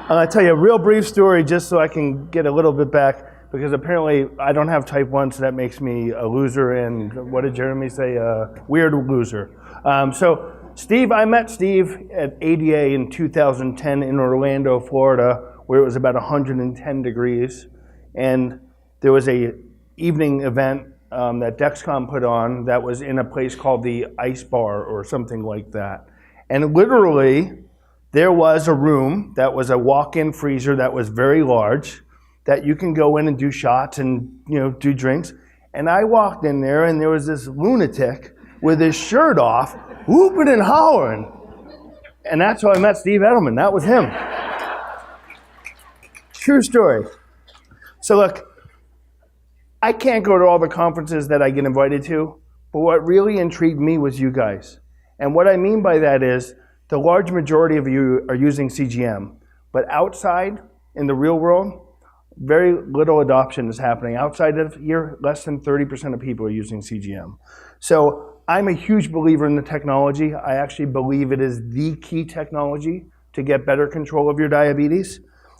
I'm going to tell you a real brief story just so I can get a little bit back, because apparently I don't have type 1, so that makes me a loser, and what did Jeremy say? Weird loser. So Steve, I met Steve at ADA in 2010 in Orlando, Florida, where it was about 110 degrees, and there was a evening event that Dexcom put on that was in a place called the Ice Bar or something like that. And literally, there was a room that was a walk-in freezer that was very large, that you can go in and do shots and do drinks. And I walked in there, and there was this lunatic with his shirt off, whooping and hollering. And that's how I met Steve Edelman. That was him. True story. So look, I can't go to all the conferences that I get invited to, but what really intrigued me was you guys. And what I mean by that is, the large majority of you are using CGM, but outside, in the real world, very little adoption is happening. Outside of here, less than 30% of people are using CGM. So I'm a huge believer in the technology. I actually believe it is the key technology to get better control of your diabetes.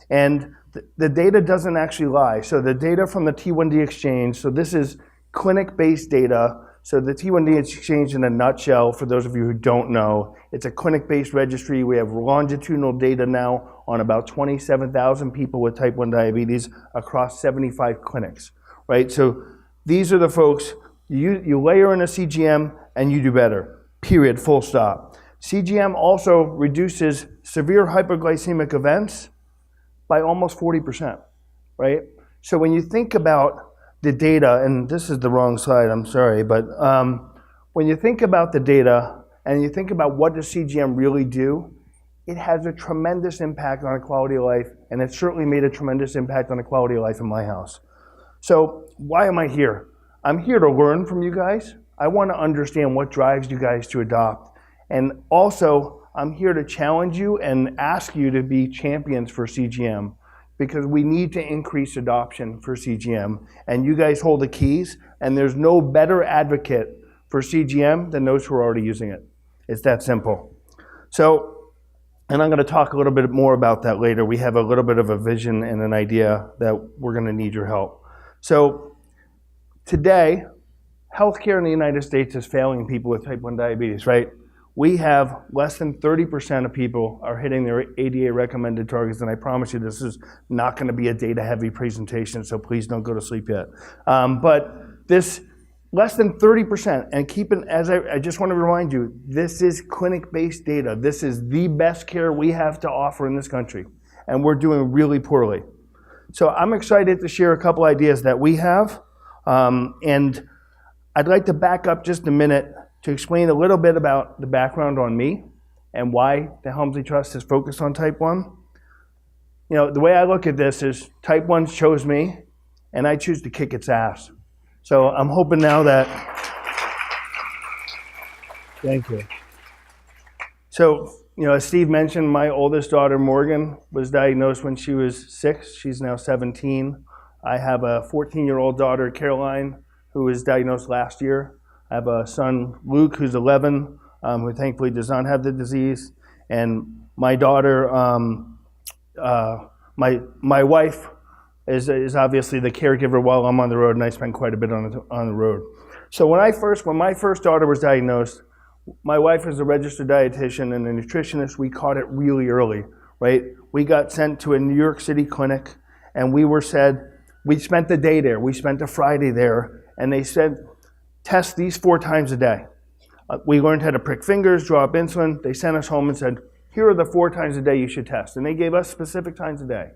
And the data doesn't actually lie. So the data from the T1D exchange, so this is clinic-based data. So the T1D exchange, in a nutshell, for those of you who don't know, it's a clinic-based registry. We have longitudinal data now on about 27,000 people with type 1 diabetes across 75 clinics, right? So these are the folks, you layer in a CGM and you do better, period, full stop. CGM also reduces severe hypoglycemic events by almost 40%, right? So when you think about the data, and this is the wrong slide, I'm sorry, but when you think about the data and you think about what does CGM really do, it has a tremendous impact on quality of life, and it certainly made a tremendous impact on the quality of life in my house. So why am I here? I'm here to learn from you guys. I want to understand what drives you guys to adopt. And also, I'm here to challenge you and ask you to be champions for CGM, because we need to increase adoption for CGM. And you guys hold the keys, and there's no better advocate for CGM than those who are already using it. It's that simple. So, and I'm going to talk a little bit more about that later. We have a little bit of a vision and an idea that we're going to need your help. So today, healthcare in the United States is failing people with type 1 diabetes, right? We have less than 30% of people are hitting their ADA recommended targets, and I promise you this is not going to be a data-heavy presentation, so please don't go to sleep yet. But this less than 30%, and keep it, as I just want to remind you, this is clinic-based data. This is the best care we have to offer in this country, and we're doing really poorly. So I'm excited to share a couple ideas that we have, and I'd like to back up just a minute to explain a little bit about the background on me and why the Helmsley Trust is focused on type 1. The way I look at this is type 1 chose me, and I choose to kick its ass. So I'm hoping now that, thank you. So, as Steve mentioned, my oldest daughter, Morgan, was diagnosed when she was 6. She's now 17. I have a 14-year-old daughter, Caroline, who was diagnosed last year. I have a son, Luke, who's 11, who thankfully does not have the disease. And my daughter, my wife is obviously the caregiver while I'm on the road, and I spend quite a bit on the road. So when my first daughter was diagnosed, my wife is a registered dietitian and a nutritionist. We caught it really early, right? We got sent to a New York City clinic, and we spent the day there. We spent a Friday there, and they said, test these 4 times a day. We learned how to prick fingers, draw up insulin. They sent us home and said, here are the 4 times a day you should test. And they gave us specific times a day.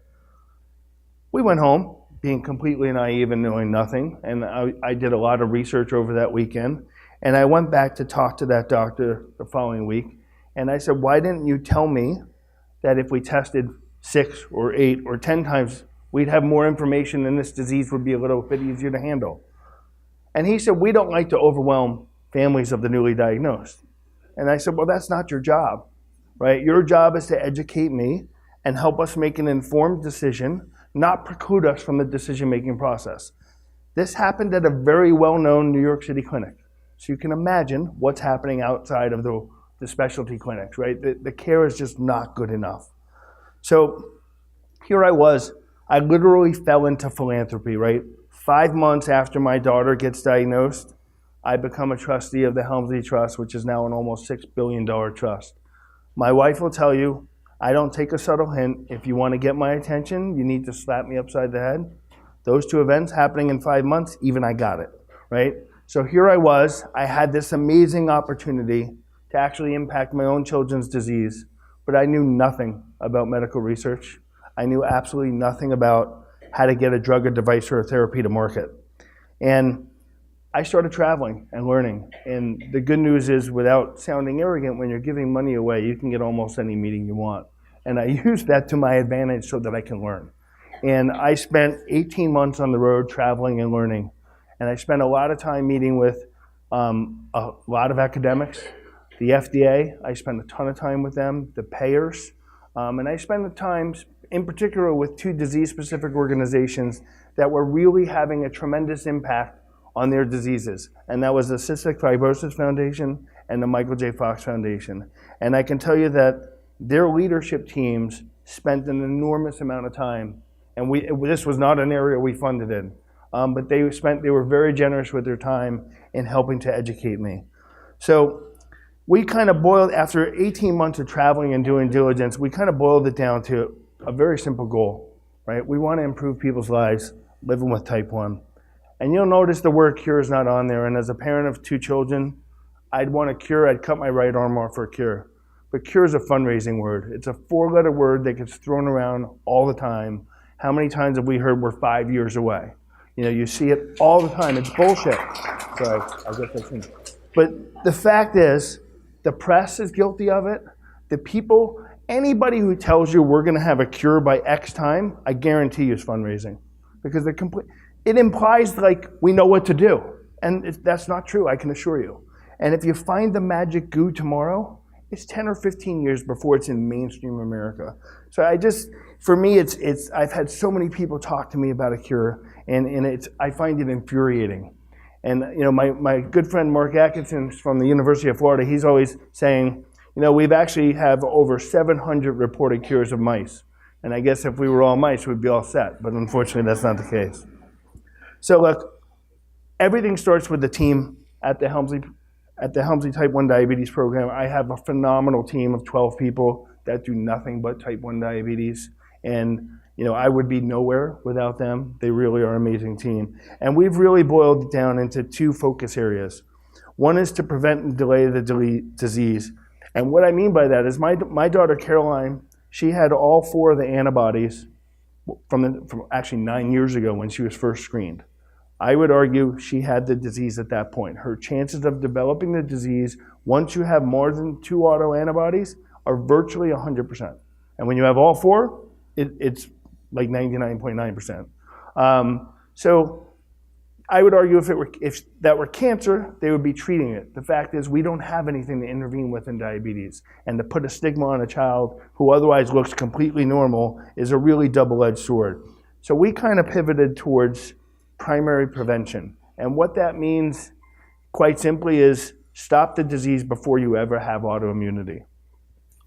We went home being completely naive and knowing nothing. And I did a lot of research over that weekend. And I went back to talk to that doctor the following week. And I said, why didn't you tell me that if we tested 6 or 8 or 10 times, we'd have more information and this disease would be a little bit easier to handle? And he said, we don't like to overwhelm families of the newly diagnosed. And I said, well, that's not your job, right? Your job is to educate me and help us make an informed decision, not preclude us from the decision-making process. This happened at a very well-known New York City clinic. So you can imagine what's happening outside of the specialty clinics, right? The care is just not good enough. So here I was. I literally fell into philanthropy, right? 5 months after my daughter gets diagnosed, I become a trustee of the Helmsley Trust, which is now an almost $6 billion trust. My wife will tell you, I don't take a subtle hint. If you want to get my attention, you need to slap me upside the head. Those two events happening in 5 months, even I got it, right? So here I was, I had this amazing opportunity to actually impact my own children's disease, but I knew nothing about medical research. I knew absolutely nothing about how to get a drug, a device, or a therapy to market. And I started traveling and learning. And the good news is, without sounding arrogant, when you're giving money away, you can get almost any meeting you want. And I used that to my advantage so that I can learn. And I spent 18 months on the road traveling and learning. And I spent a lot of time meeting with a lot of academics, the FDA. I spent a ton of time with them, the payers. And I spent the time in particular with two disease-specific organizations that were really having a tremendous impact on their diseases. And that was the Cystic Fibrosis Foundation and the Michael J. Fox Foundation. And I can tell you that their leadership teams spent an enormous amount of time, and this was not an area we funded in, but they were very generous with their time in helping to educate me. So we kind of boiled, after 18 months of traveling and doing diligence, we kind of boiled it down to a very simple goal, right? We want to improve people's lives living with type 1. And you'll notice the word cure is not on there. And as a parent of 2 children, I'd want a cure. I'd cut my right arm off for a cure. But cure is a fundraising word. It's a 4-letter word that gets thrown around all the time. How many times have we heard we're 5 years away? You know, you see it all the time. It's bullshit. Sorry, I'll get this in. But the fact is, the press is guilty of it. The people, anybody who tells you we're going to have a cure by X time, I guarantee you is fundraising. Because it implies like we know what to do. And that's not true, I can assure you. And if you find the magic goo tomorrow, it's 10 or 15 years before it's in mainstream America. So for me, I've had so many people talk to me about a cure, and I find it infuriating. And you know, my good friend Mark Atkinson from the University of Florida, he's always saying, you know, we've actually have over 700 reported cures of mice. And I guess if we were all mice, we'd be all set. But unfortunately, that's not the case. So look, everything starts with the team at the Helmsley Type 1 Diabetes Program. I have a phenomenal team of 12 people that do nothing but Type 1 diabetes. And you know, I would be nowhere without them. They really are an amazing team. And we've really boiled it down into 2 focus areas. One is to prevent and delay the disease. And what I mean by that is my daughter Caroline, she had all 4 of the antibodies from actually 9 years ago when she was first screened. I would argue she had the disease at that point. Her chances of developing the disease once you have more than 2 autoantibodies are virtually 100%. And when you have all 4, it's like 99.9%. So I would argue if that were cancer, they would be treating it. The fact is we don't have anything to intervene with in diabetes. And to put a stigma on a child who otherwise looks completely normal is a really double-edged sword. So we kind of pivoted towards primary prevention. And what that means, quite simply, is stop the disease before you ever have autoimmunity.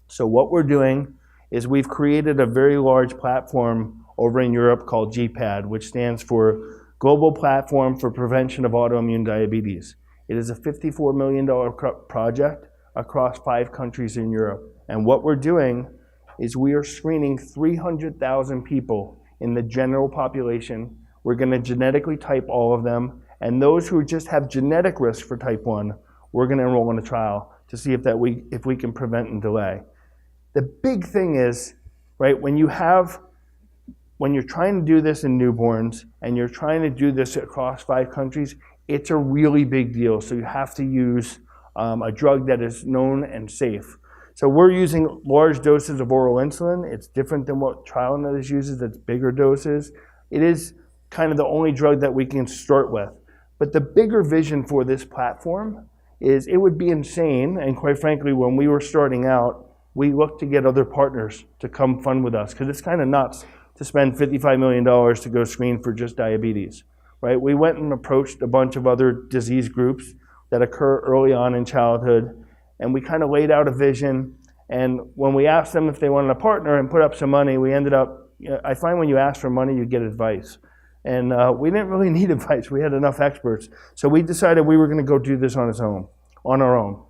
So what we're doing is we've created a very large platform over in Europe called GPAD, which stands for Global Platform for Prevention of Autoimmune Diabetes. It is a $54 million project across 5 countries in Europe. And what we're doing is we are screening 300,000 people in the general population. We're going to genetically type all of them. And those who just have genetic risk for type 1, we're going to enroll in a trial to see if we can prevent and delay. The big thing is, right, when you're trying to do this in newborns and you're trying to do this across 5 countries, it's a really big deal. So you have to use a drug that is known and safe. So we're using large doses of oral insulin. It's different than what TrialNet uses. It's bigger doses. It is kind of the only drug that we can start with. But the bigger vision for this platform is it would be insane. And quite frankly, when we were starting out, we looked to get other partners to come fund with us because it's kind of nuts to spend $55 million to go screen for just diabetes, right? We went and approached a bunch of other disease groups that occur early on in childhood, and we kind of laid out a vision. And when we asked them if they wanted a partner and put up some money, we ended up I find when you ask for money, you get advice. And we didn't really need advice. We had enough experts. So we decided we were going to go do this on our own.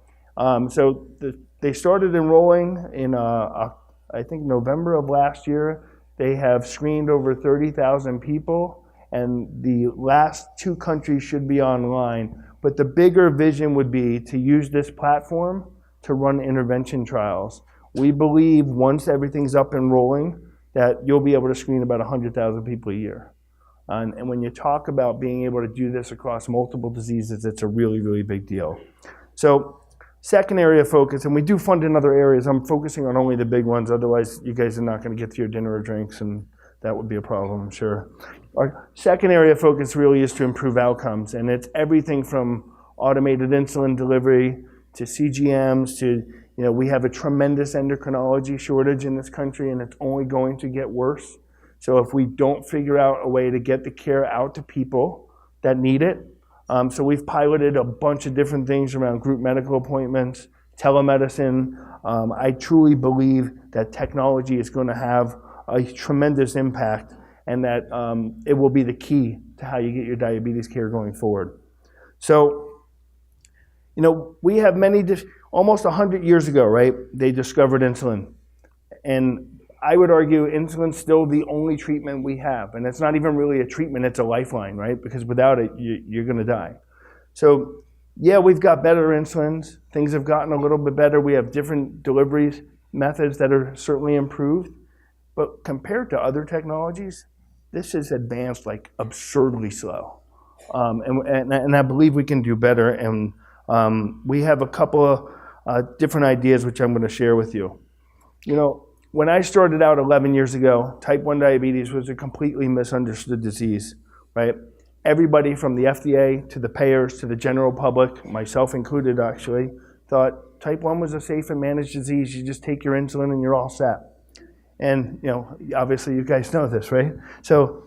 They started enrolling in, I think, November of last year. They have screened over 30,000 people, and the last 2 countries should be online. But the bigger vision would be to use this platform to run intervention trials. We believe once everything's up and rolling, that you'll be able to screen about 100,000 people a year. And when you talk about being able to do this across multiple diseases, it's a really, really big deal. So, second area of focus, and we do fund in other areas. I'm focusing on only the big ones, otherwise you guys are not going to get to your dinner or drinks, and that would be a problem, I'm sure. Our second area of focus really is to improve outcomes, and it's everything from automated insulin delivery to CGMs to, we have a tremendous endocrinology shortage in this country, and it's only going to get worse. So if we don't figure out a way to get the care out to people that need it, so we've piloted a bunch of different things around group medical appointments, telemedicine. I truly believe that technology is going to have a tremendous impact, and that it will be the key to how you get your diabetes care going forward. So, we have almost 100 years ago, right, they discovered insulin. And I would argue insulin's still the only treatment we have. And it's not even really a treatment, it's a lifeline, right? Because without it, you're gonna die. So yeah, we've got better insulins. Things have gotten a little bit better. We have different delivery methods that are certainly improved. But compared to other technologies, this is advanced like absurdly slow. And I believe we can do better. And we have a couple of different ideas which I'm gonna share with you. When I started out 11 years ago, type 1 diabetes was a completely misunderstood disease, right? Everybody from the FDA to the payers to the general public, myself included actually, thought type 1 was a safe and managed disease. You just take your insulin and you're all set. And obviously you guys know this, right? So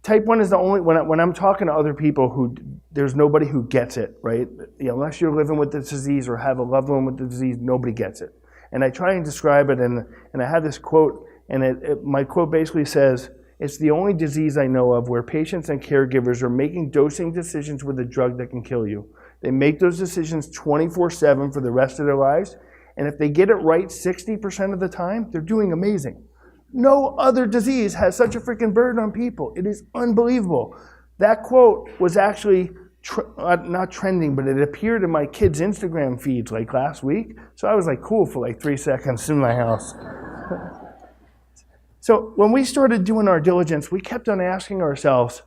type 1 is the only, when I'm talking to other people there's nobody who gets it, right? Unless you're living with this disease or have a loved one with the disease, nobody gets it. And I try and describe it, and I have this quote, and my quote basically says, "It's the only disease I know of where patients and caregivers are making dosing decisions with a drug that can kill you. They make those decisions 24/7 for the rest of their lives, and if they get it right 60% of the time, they're doing amazing. No other disease has such a freaking burden on people. It is unbelievable." That quote was actually not trending, but it appeared in my kids' Instagram feeds like last week. So I was like cool for like 3 seconds in my house. So when we started doing our diligence, we kept on asking ourselves,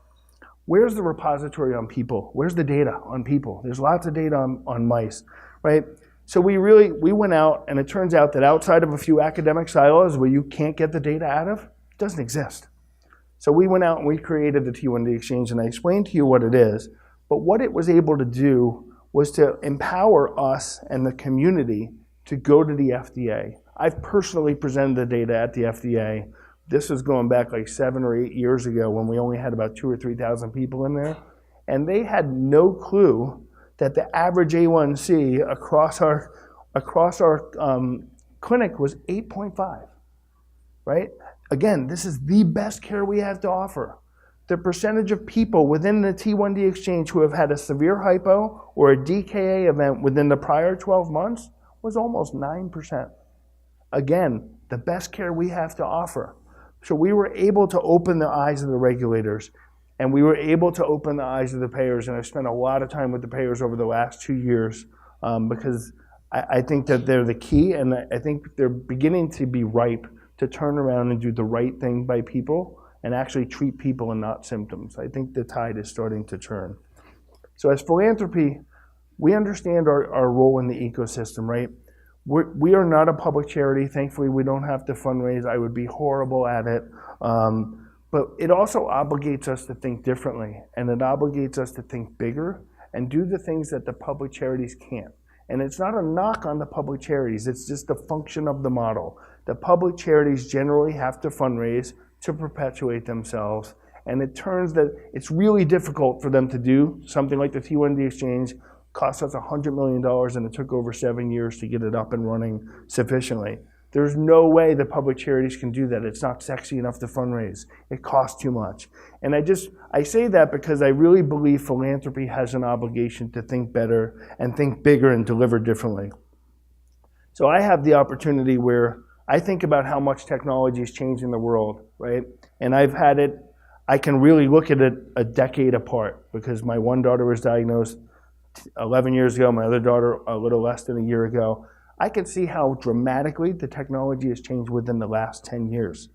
where's the repository on people? Where's the data on people? There's lots of data on mice, right? So we went out, and it turns out that outside of a few academic silos where you can't get the data out of, it doesn't exist. So we went out and we created the T1D Exchange, and I explained to you what it is. But what it was able to do was to empower us and the community to go to the FDA. I've personally presented the data at the FDA. This was going back like 7 or 8 years ago when we only had about 2,000 or 3,000 people in there. And they had no clue that the average A1C across our clinic was 8.5, right? Again, this is the best care we have to offer. The percentage of people within the T1D Exchange who have had a severe hypo or a DKA event within the prior 12 months was almost 9%. Again, the best care we have to offer. So we were able to open the eyes of the regulators, and we were able to open the eyes of the payers, and I've spent a lot of time with the payers over the last 2 years because I think that they're the key, and I think they're beginning to be ripe to turn around and do the right thing by people and actually treat people and not symptoms. I think the tide is starting to turn. So as philanthropy, we understand our role in the ecosystem, right? We are not a public charity. Thankfully, we don't have to fundraise. I would be horrible at it. But it also obligates us to think differently, and it obligates us to think bigger and do the things that the public charities can't. And it's not a knock on the public charities. It's just a function of the model. The public charities generally have to fundraise to perpetuate themselves, and it turns that it's really difficult for them to do something like the T1D Exchange. Cost us $100 million, and it took over 7 years to get it up and running sufficiently. There's no way the public charities can do that. It's not sexy enough to fundraise. It costs too much. And I say that because I really believe philanthropy has an obligation to think better and think bigger and deliver differently. So I have the opportunity where I think about how much technology is changing the world, right? And I can really look at it a decade apart because my one daughter was diagnosed 11 years ago, my other daughter a little less than a year ago. I can see how dramatically the technology has changed within the last 10 years.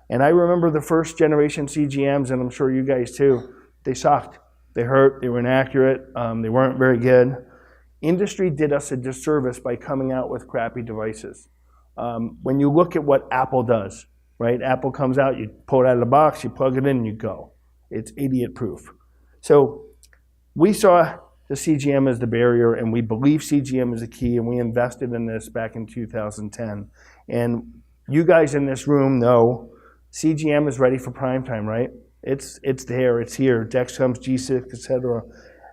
And I remember the first generation CGMs, and I'm sure you guys too, they sucked. They hurt, they were inaccurate, they weren't very good. Industry did us a disservice by coming out with crappy devices. When you look at what Apple does, right? Apple comes out, you pull it out of the box, you plug it in, and you go. It's idiot proof. So we saw the CGM as the barrier, and we believe CGM is the key, and we invested in this back in 2010. And you guys in this room know CGM is ready for prime time, right? It's there, it's here, Dexcom's G6, et cetera.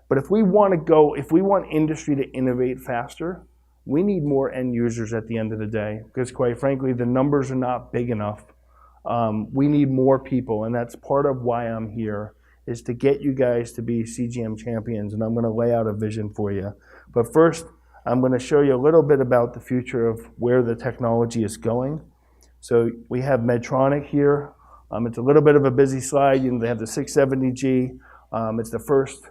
But if we want industry to innovate faster, we need more end users at the end of the day, because quite frankly, the numbers are not big enough. We need more people, and that's part of why I'm here, is to get you guys to be CGM champions, and I'm going to lay out a vision for you. But first, I'm going to show you a little bit about the future of where the technology is going. So we have Medtronic here. It's a little bit of a busy slide. They have the 670G. It's the first,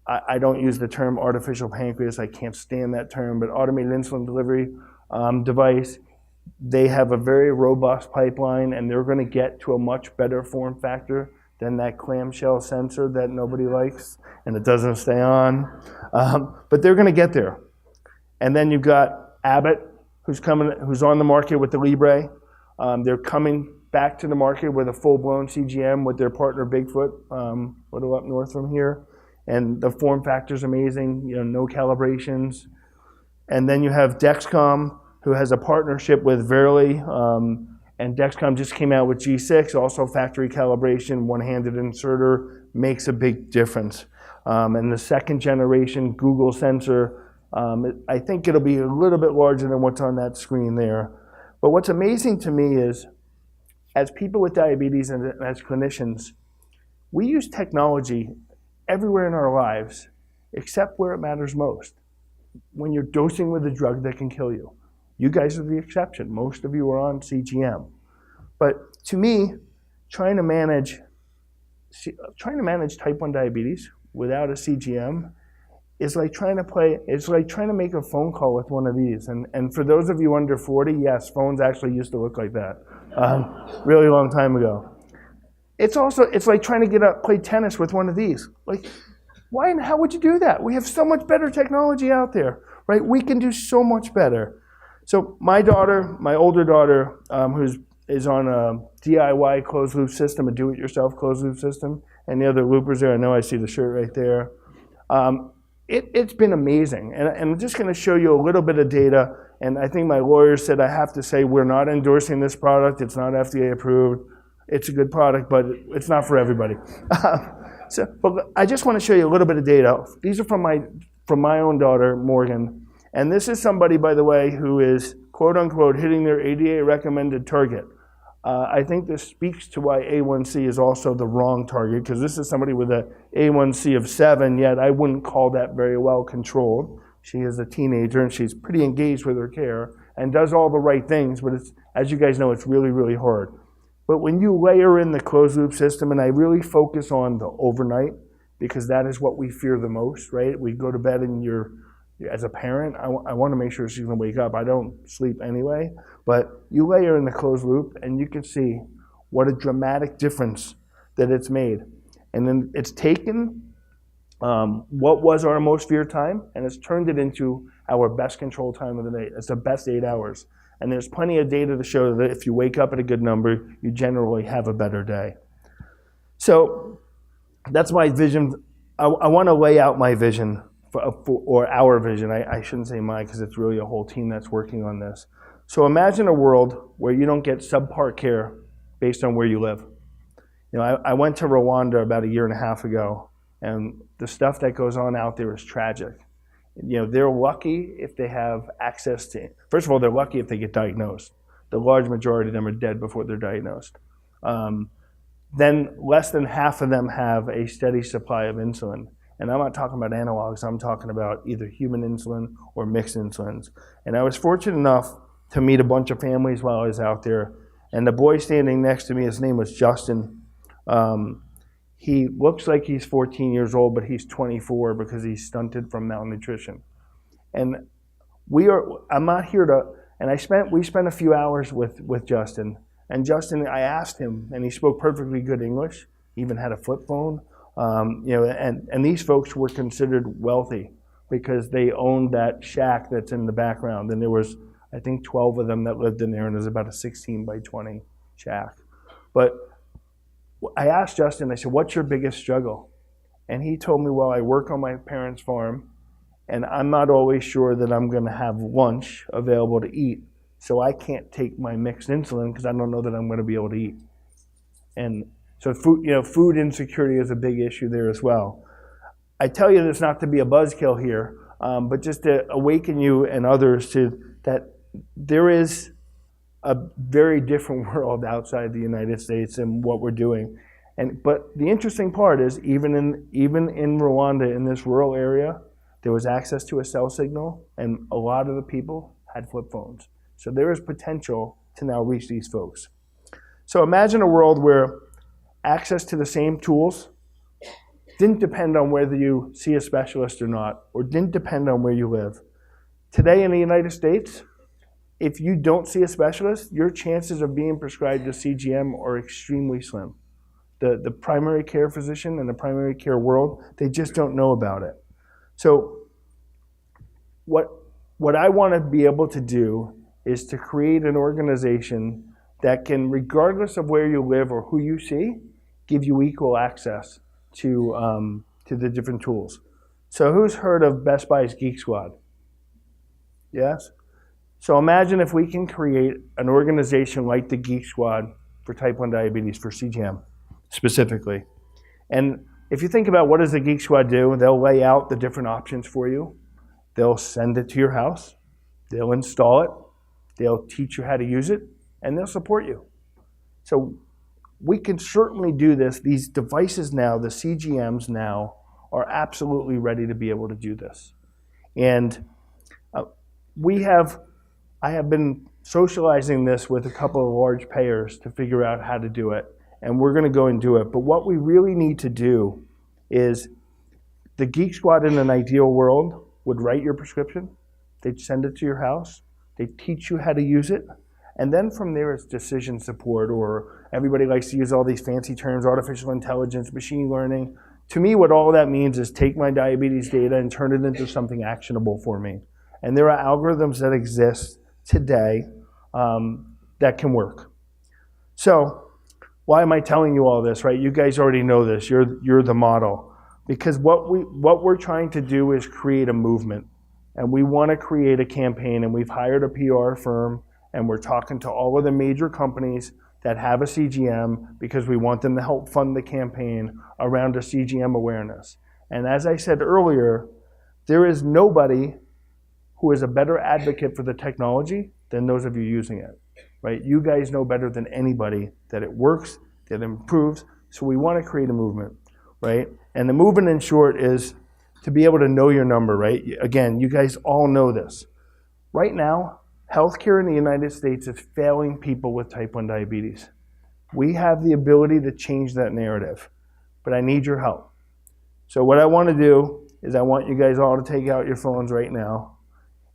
I don't use the term artificial pancreas, I can't stand that term, but automated insulin delivery device. They have a very robust pipeline, and they're going to get to a much better form factor than that clamshell sensor that nobody likes, and it doesn't stay on. But they're going to get there. And then you've got Abbott, who's on the market with the Libre. They're coming back to the market with a full-blown CGM with their partner Bigfoot, a little up north from here. And the form factor's amazing, no calibrations. And then you have Dexcom, who has a partnership with Verily, and Dexcom just came out with G6, also factory calibration, one-handed inserter, makes a big difference. And the second generation Google sensor, I think it'll be a little bit larger than what's on that screen there. But what's amazing to me is, as people with diabetes and as clinicians, we use technology everywhere in our lives, except where it matters most. When you're dosing with a drug that can kill you. You guys are the exception. Most of you are on CGM. But to me, trying to manage type 1 diabetes without a CGM is like trying to make a phone call with one of these. And for those of you under 40, yes, phones actually used to look like that really long time ago. It's like trying to play tennis with one of these. Like, why and how would you do that? We have so much better technology out there, right? We can do so much better. So my older daughter, is on a DIY closed loop system, a do-it-yourself closed loop system, and the other loopers there, I know I see the shirt right there. It's been amazing, and I'm just going to show you a little bit of data, and I think my lawyer said I have to say we're not endorsing this product, it's not FDA approved, it's a good product, but it's not for everybody. But I just want to show you a little bit of data. These are from my own daughter, Morgan. And this is somebody, by the way, who is, quote unquote, hitting their ADA recommended target. I think this speaks to why A1C is also the wrong target, because this is somebody with an A1C of 7, yet I wouldn't call that very well controlled. She is a teenager, and she's pretty engaged with her care and does all the right things, but as you guys know, it's really, really hard. But when you layer in the closed loop system, and I really focus on the overnight, because that is what we fear the most, right? We go to bed and as a parent, I want to make sure she's going to wake up. I don't sleep anyway, but you layer in the closed loop and you can see what a dramatic difference that it's made. And then it's taken what was our most feared time and it's turned it into our best control time of the day. It's the best 8 hours. And there's plenty of data to show that if you wake up at a good number, you generally have a better day. So that's my vision. I want to lay out my vision. Or our vision, I shouldn't say mine because it's really a whole team that's working on this. So imagine a world where you don't get subpar care based on where you live. I went to Rwanda about 1.5 years ago, and the stuff that goes on out there is tragic. They're lucky if they have access to, first of all, they're lucky if they get diagnosed. the large majority of them are dead before they're diagnosed. Then less than half of them have a steady supply of insulin. And I'm not talking about analogs, I'm talking about either human insulin or mixed insulins. And I was fortunate enough to meet a bunch of families while I was out there. And the boy standing next to me, his name was Justin. He looks like he's 14 years old, but he's 24 because he's stunted from malnutrition. And I'm not here to, and we spent a few hours with Justin. And Justin, I asked him, and he spoke perfectly good English, even had a flip phone. And these folks were considered wealthy because they owned that shack that's in the background. And there was, I think, 12 of them that lived in there, and it was about a 16 by 20 shack. But I asked Justin, I said, what's your biggest struggle? And he told me, well, I work on my parents' farm, and I'm not always sure that I'm going to have lunch available to eat, so I can't take my mixed insulin because I don't know that I'm going to be able to eat. And so food insecurity is a big issue there as well. I tell you this not to be a buzzkill here, but just to awaken you and others to that there is a very different world outside the United States and what we're doing. But the interesting part is even in Rwanda, in this rural area, there was access to a cell signal, and a lot of the people had flip phones. So there is potential to now reach these folks. So imagine a world where access to the same tools didn't depend on whether you see a specialist or not, or didn't depend on where you live. Today in the United States, if you don't see a specialist, your chances of being prescribed a CGM are extremely slim. The primary care physician and the primary care world, they just don't know about it. So what I want to be able to do is to create an organization that can, regardless of where you live or who you see, give you equal access to the different tools. So who's heard of Best Buy's Geek Squad? Yes? So imagine if we can create an organization like the Geek Squad for type 1 diabetes, for CGM specifically. And if you think about what does the Geek Squad do, they'll lay out the different options for you. They'll send it to your house. They'll install it. They'll teach you how to use it, and they'll support you. So we can certainly do this. These devices now, the CGMs now, are absolutely ready to be able to do this. And I have been socializing this with a couple of large payers to figure out how to do it, and we're going to go and do it. But what we really need to do is the Geek Squad in an ideal world would write your prescription, they'd send it to your house, they'd teach you how to use it, and then from there it's decision support, or everybody likes to use all these fancy terms, artificial intelligence, machine learning. To me, what all that means is take my diabetes data and turn it into something actionable for me. And there are algorithms that exist today that can work. So why am I telling you all this, right? You guys already know this. You're the model. Because what we're trying to do is create a movement. And we want to create a campaign, and we've hired a PR firm, and we're talking to all of the major companies that have a CGM because we want them to help fund the campaign around a CGM awareness. And as I said earlier, there is nobody who is a better advocate for the technology than those of you using it, right? You guys know better than anybody that it works, that it improves, so we want to create a movement, right? And the movement, in short, is to be able to know your number, right? Again, you guys all know this. Right now, healthcare in the United States is failing people with type 1 diabetes. We have the ability to change that narrative, but I need your help. So what I want to do is I want you guys all to take out your phones right now,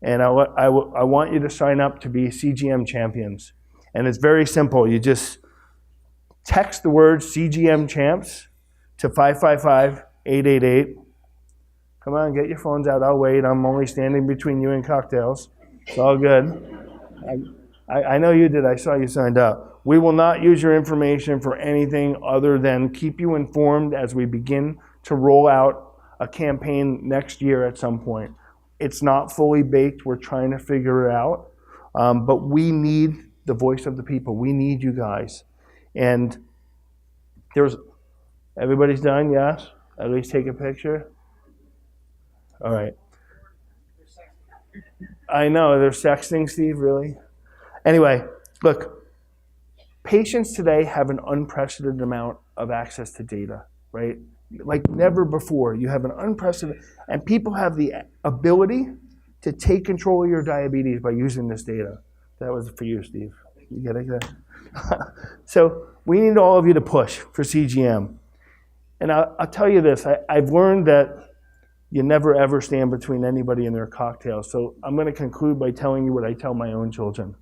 and I want you to sign up to be CGM champions. And it's very simple. You just text the word CGM champs to 555-888. Come on, get your phones out. I'll wait. I'm only standing between you and cocktails. It's all good. I know you did. I saw you signed up. We will not use your information for anything other than keep you informed as we begin to roll out a campaign next year at some point. It's not fully baked. We're trying to figure it out. But we need the voice of the people. We need you guys. And everybody's done, yes? At least take a picture. All right. I know, they're sexting, Steve, really? Anyway, Look, patients today have an unprecedented amount of access to data, right? Like never before. You have an unprecedented, and people have the ability to take control of your diabetes by using this data. That was for you, Steve. You get it? So we need all of you to push for CGM. And I'll tell you this, I've learned that you never ever stand between anybody and their cocktail. So I'm going to conclude by telling you what I tell my own children.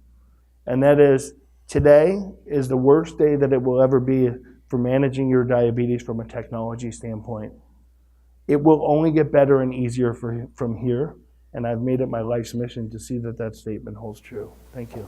And that is, today is the worst day that it will ever be for managing your diabetes from a technology standpoint. It will only get better and easier from here. And I've made it my life's mission to see that that statement holds true. Thank you.